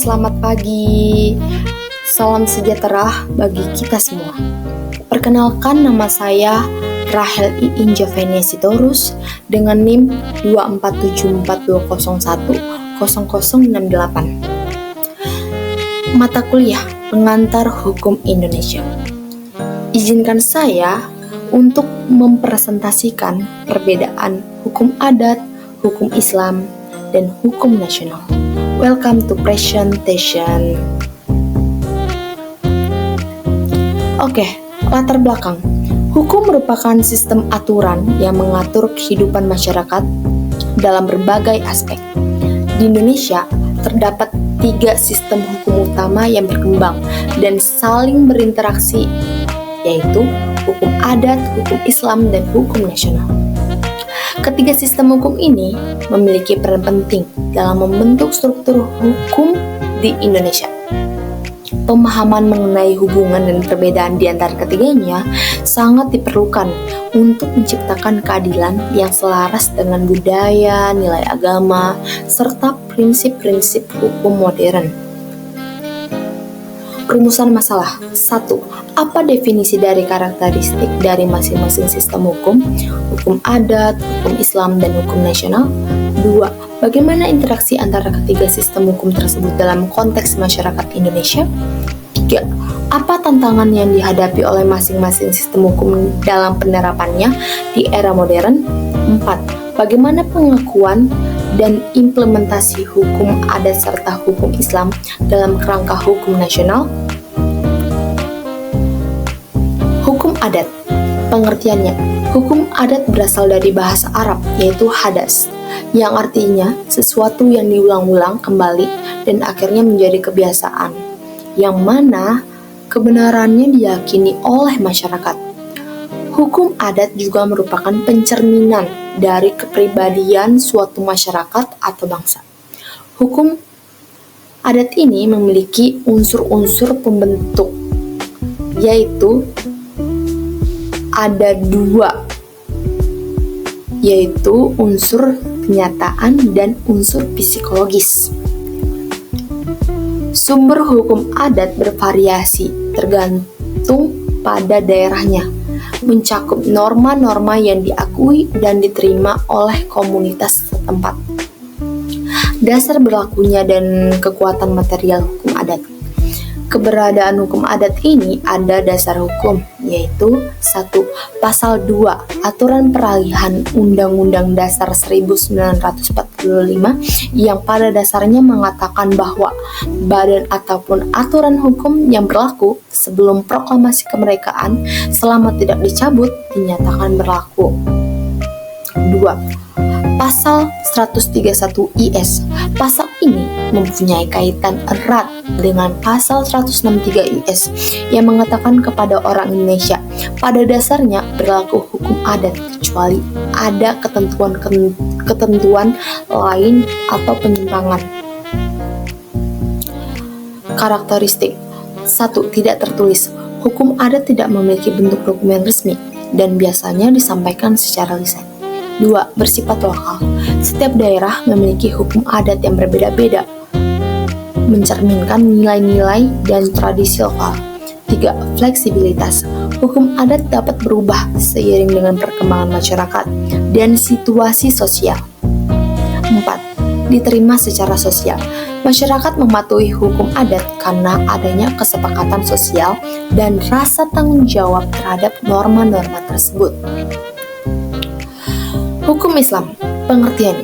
selamat pagi. Salam sejahtera bagi kita semua. Perkenalkan, nama saya Rahel Iin Jovenia Sitorus dengan NIM 24742010068. Mata kuliah Pengantar Hukum Indonesia. Izinkan saya untuk mempresentasikan perbedaan hukum adat, hukum Islam, dan hukum nasional. Welcome to presentation. Oke, latar belakang. Hukum merupakan sistem aturan yang mengatur kehidupan masyarakat dalam berbagai aspek. Di Indonesia, terdapat 3 sistem hukum utama yang berkembang dan saling berinteraksi, yaitu hukum adat, hukum Islam, dan hukum nasional. Ketiga sistem hukum ini memiliki peran penting dalam membentuk struktur hukum di Indonesia. Pemahaman mengenai hubungan dan perbedaan di antara ketiganya sangat diperlukan untuk menciptakan keadilan yang selaras dengan budaya, nilai agama, serta prinsip-prinsip hukum modern. Rumusan masalah. 1. Apa definisi dari karakteristik dari masing-masing sistem hukum? Hukum adat, hukum Islam, dan hukum nasional. 2. Bagaimana interaksi antara ketiga sistem hukum tersebut dalam konteks masyarakat Indonesia? 3. Apa tantangan yang dihadapi oleh masing-masing sistem hukum dalam penerapannya di era modern? 4. Bagaimana pengakuan dan implementasi hukum adat serta hukum Islam dalam kerangka hukum nasional? Hukum adat. Pengertiannya, hukum adat berasal dari bahasa Arab, yaitu hadas, yang artinya sesuatu yang diulang-ulang kembali dan akhirnya menjadi kebiasaan, yang mana kebenarannya diyakini oleh masyarakat. Hukum adat juga merupakan pencerminan dari kepribadian suatu masyarakat atau bangsa. Hukum adat ini memiliki unsur-unsur pembentuk, yaitu ada 2, yaitu unsur kenyataan dan unsur psikologis. Sumber hukum adat bervariasi tergantung pada daerahnya, mencakup norma-norma yang diakui dan diterima oleh komunitas setempat. Dasar berlakunya dan kekuatan material hukum adat. Keberadaan hukum adat ini ada dasar hukum, yaitu 1. Pasal 2 Aturan Peralihan Undang-Undang Dasar 1945 yang pada dasarnya mengatakan bahwa badan ataupun aturan hukum yang berlaku sebelum proklamasi kemerdekaan selama tidak dicabut dinyatakan berlaku. 2. Pasal 131 IS. Pasal ini mempunyai kaitan erat dengan pasal 163 IS yang mengatakan kepada orang Indonesia pada dasarnya berlaku hukum adat kecuali ada ketentuan lain atau penyimpangan. Karakteristik. 1. Tidak tertulis. Hukum adat tidak memiliki bentuk dokumen resmi dan biasanya disampaikan secara lisan. 2. Bersifat lokal. Setiap daerah memiliki hukum adat yang berbeda-beda, mencerminkan nilai-nilai dan tradisi lokal. 3. Fleksibilitas. Hukum adat dapat berubah seiring dengan perkembangan masyarakat dan situasi sosial. 4. Diterima secara sosial. Masyarakat mematuhi hukum adat karena adanya kesepakatan sosial dan rasa tanggung jawab terhadap norma-norma tersebut. Hukum Islam. Pengertiannya,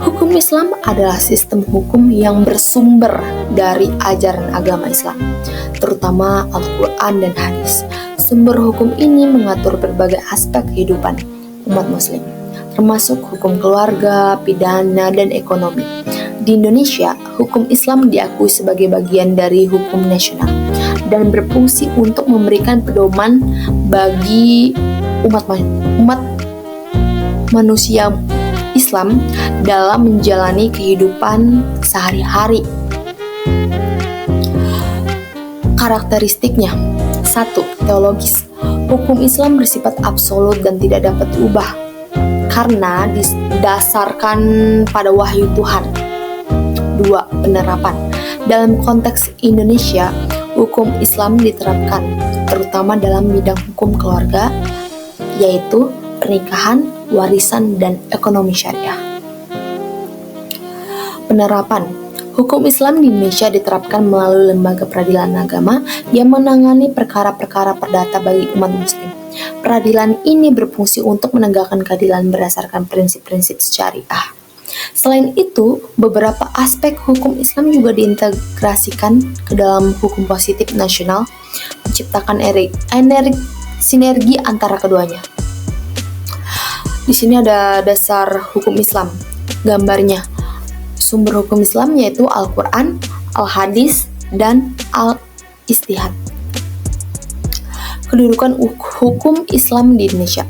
hukum Islam adalah sistem hukum yang bersumber dari ajaran agama Islam, terutama Al-Quran dan Hadis. Sumber hukum ini mengatur berbagai aspek kehidupan umat muslim, termasuk hukum keluarga, pidana, dan ekonomi. Di Indonesia, hukum Islam diakui sebagai bagian dari hukum nasional dan berfungsi untuk memberikan pedoman bagi umat manusia Islam dalam menjalani kehidupan sehari-hari. Karakteristiknya. 1. Teologis. Hukum Islam bersifat absolut dan tidak dapat diubah karena didasarkan pada wahyu Tuhan. 2. Penerapan. Dalam konteks Indonesia, hukum Islam diterapkan, terutama dalam bidang hukum keluarga, yaitu pernikahan, warisan, dan ekonomi syariah. Penerapan. Hukum Islam di Indonesia diterapkan melalui lembaga peradilan agama yang menangani perkara-perkara perdata bagi umat muslim. Peradilan ini berfungsi untuk menegakkan keadilan berdasarkan prinsip-prinsip syariah. Selain itu, beberapa aspek hukum Islam juga diintegrasikan ke dalam hukum positif nasional, menciptakan sinergi antara keduanya. Di sini ada dasar hukum Islam. Gambarnya, sumber hukum Islam yaitu Al-Quran, Al-Hadis, dan Al-Ijtihad. Kedudukan hukum Islam di Indonesia.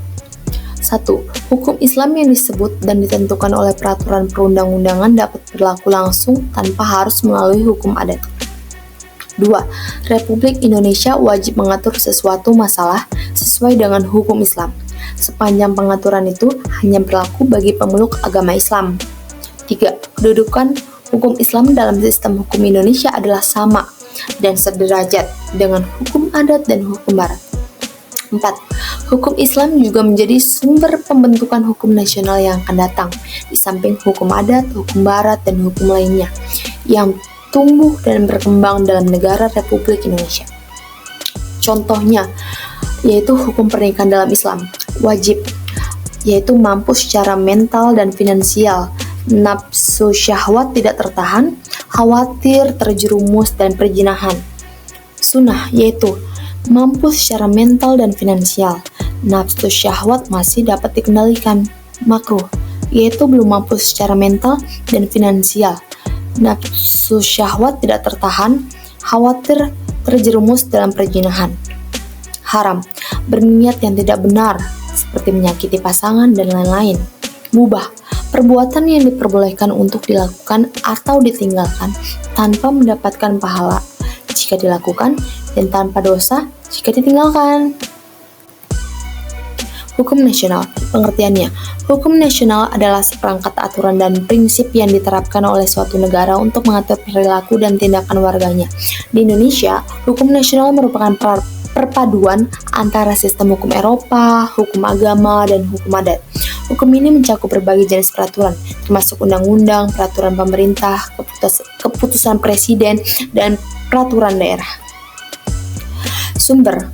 1. Hukum Islam yang disebut dan ditentukan oleh peraturan perundang-undangan dapat berlaku langsung tanpa harus melalui hukum adat. 2. Republik Indonesia wajib mengatur sesuatu masalah sesuai dengan hukum Islam, sepanjang pengaturan itu hanya berlaku bagi pemeluk agama Islam. 3. Kedudukan hukum Islam dalam sistem hukum Indonesia adalah sama dan sederajat dengan hukum adat dan hukum barat. 4. Hukum Islam juga menjadi sumber pembentukan hukum nasional yang akan datang, di samping hukum adat, hukum barat, dan hukum lainnya yang tumbuh dan berkembang dalam negara Republik Indonesia. Contohnya, yaitu hukum pernikahan dalam Islam, wajib, yaitu mampu secara mental dan finansial, nafsu syahwat tidak tertahan, khawatir terjerumus dan perzinahan. Sunnah, yaitu mampu secara mental dan finansial, nafsu syahwat masih dapat dikendalikan. Makruh, yaitu belum mampu secara mental dan finansial, nafsu syahwat tidak tertahan, khawatir terjerumus dalam perzinahan. Haram, berniat yang tidak benar, seperti menyakiti pasangan dan lain-lain. Mubah, perbuatan yang diperbolehkan untuk dilakukan atau ditinggalkan tanpa mendapatkan pahala jika dilakukan dan tanpa dosa jika ditinggalkan. Hukum nasional, pengertiannya, hukum nasional adalah seperangkat aturan dan prinsip yang diterapkan oleh suatu negara untuk mengatur perilaku dan tindakan warganya. Di Indonesia, hukum nasional merupakan perpaduan antara sistem hukum Eropa, hukum agama, dan hukum adat. Hukum ini mencakup berbagai jenis peraturan, termasuk undang-undang, peraturan pemerintah, keputusan presiden, dan peraturan daerah. Sumber.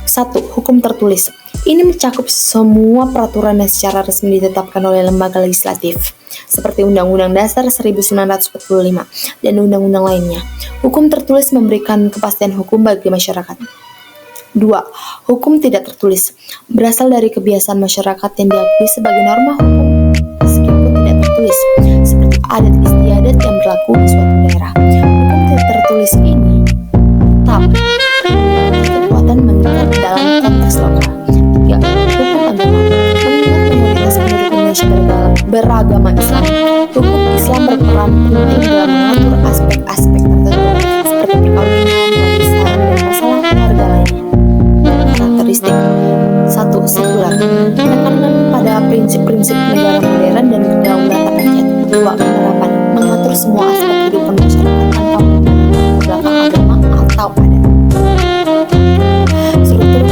1. Hukum tertulis. Ini mencakup semua peraturan yang secara resmi ditetapkan oleh lembaga legislatif, seperti Undang-Undang Dasar 1945 dan undang-undang lainnya. Hukum tertulis memberikan kepastian hukum bagi masyarakat. 2. Hukum tidak tertulis berasal dari kebiasaan masyarakat yang diakui sebagai norma hukum meskipun tidak tertulis, seperti adat istiadat yang berlaku di suatu daerah. Hukum tidak tertulis ini tetap kekuatan mengikat dalam konteks lokal. 3. Hukum agama. Mengingat mayoritas penduduk Indonesia beragama Islam, hukum Islam berperan penting dalam mengatur aspek-aspek tertentu seperti perkawinan, warisan, dan masalah keluarga lainnya. Karakteristik. 1. Sekular, menekankan pada prinsip-prinsip negara modern dan kedaulatan rakyat. 2. Penerapan, mengatur semua aspek kehidupan masyarakat tanpa belakang agama atau adat. Struktur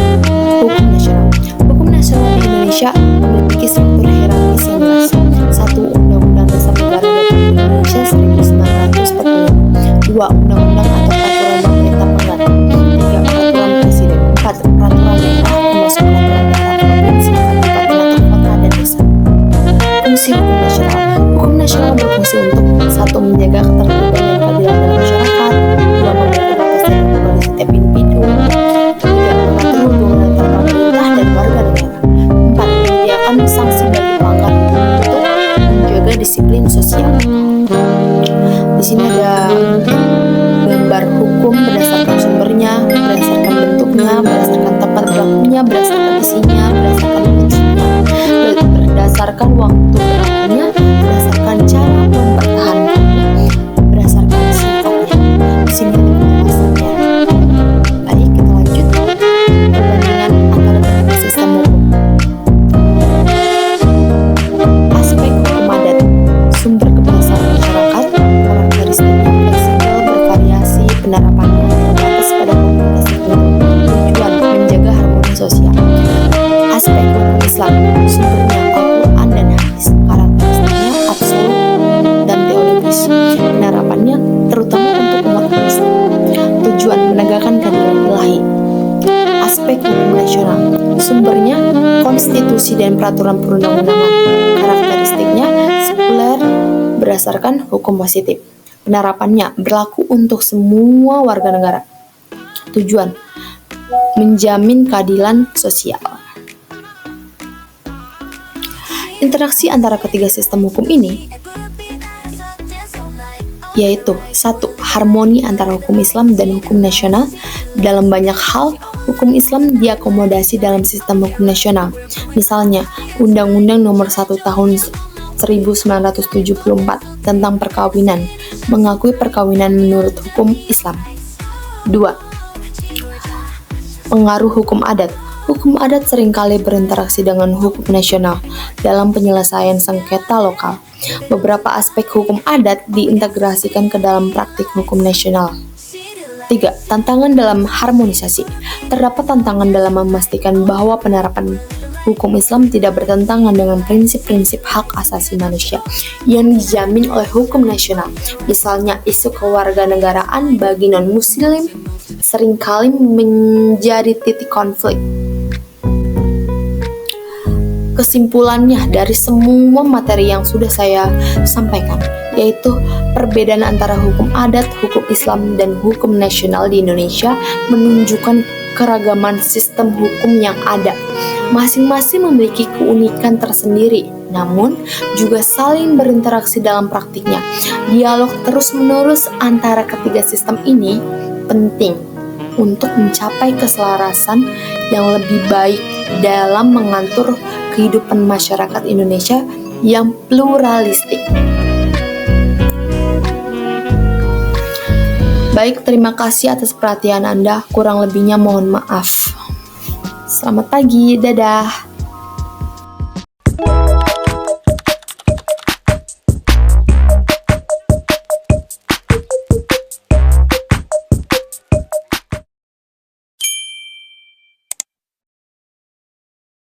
hukum nasional. Hukum nasional di Indonesia memiliki struktur hierarkis yang jelas. 1. Undang-Undang Dasar Negara Republik Indonesia 1945. 2. Undang-undang atau peraturan pemerintah pengganti. 3. Peraturan presiden. 4. Peraturan daerah, termasuk peraturan daerah provinsi, kabupaten atau kota dan desa. Fungsi hukum nasional. Hukum nasional berfungsi untuk 1. Menjaga ketertiban dan keadilan dalam masyarakat. 2. Memberikan kepastian hukum bagi setiap individu. 3. Mengatur hubungan antara pemerintah dan warga negara. 4. Menyediakan sanksi bagi pelanggar untuk menjaga disiplin sosial. Di sini ada gambar hukum berdasarkan sumbernya, berdasarkan bentuknya, berdasarkan tempat berlakunya, berdasarkan isinya, berdasarkan fungsinya, berdasarkan waktu berlakunya, berdasarkan cara mempertahankannya, berdasarkan sifatnya. Di sini ada penjelasannya. Baik, kita lanjut. Perbandingan antara berbagai sistem hukum. Aspek hukum adat, sumber kebiasaan masyarakat, karakteristik Islam, sumbernya Al-Quran dan hadis, karakteristiknya absolut dan teologis, penerapannya terutama untuk umat Islam, tujuan menegakkan keadilan ilahi. Aspek hukum nasional, sumbernya konstitusi dan peraturan perundang-undangan, karakteristiknya sekuler berdasarkan hukum positif, penerapannya berlaku untuk semua warga negara, tujuan menjamin keadilan sosial. Interaksi antara ketiga sistem hukum ini yaitu 1. Harmoni antara hukum Islam dan hukum nasional. Dalam banyak hal, hukum Islam diakomodasi dalam sistem hukum nasional. Misalnya, Undang-Undang Nomor 1 Tahun 1974 tentang perkawinan mengakui perkawinan menurut hukum Islam. 2. Pengaruh hukum adat. Hukum adat seringkali berinteraksi dengan hukum nasional dalam penyelesaian sengketa lokal. Beberapa aspek hukum adat diintegrasikan ke dalam praktik hukum nasional. 3. Tantangan dalam harmonisasi. Terdapat tantangan dalam memastikan bahwa penerapan hukum Islam tidak bertentangan dengan prinsip-prinsip hak asasi manusia yang dijamin oleh hukum nasional. Misalnya, isu kewarganegaraan bagi non-muslim seringkali menjadi titik konflik. Kesimpulannya dari semua materi yang sudah saya sampaikan, yaitu perbedaan antara hukum adat, hukum Islam, dan hukum nasional di Indonesia menunjukkan keragaman sistem hukum yang ada. Masing-masing memiliki keunikan tersendiri, namun juga saling berinteraksi dalam praktiknya. Dialog terus-menerus antara ketiga sistem ini penting untuk mencapai keselarasan yang lebih baik dalam mengatur kehidupan masyarakat Indonesia yang pluralistik. Baik, terima kasih atas perhatian Anda. Kurang lebihnya mohon maaf. Selamat pagi, dadah.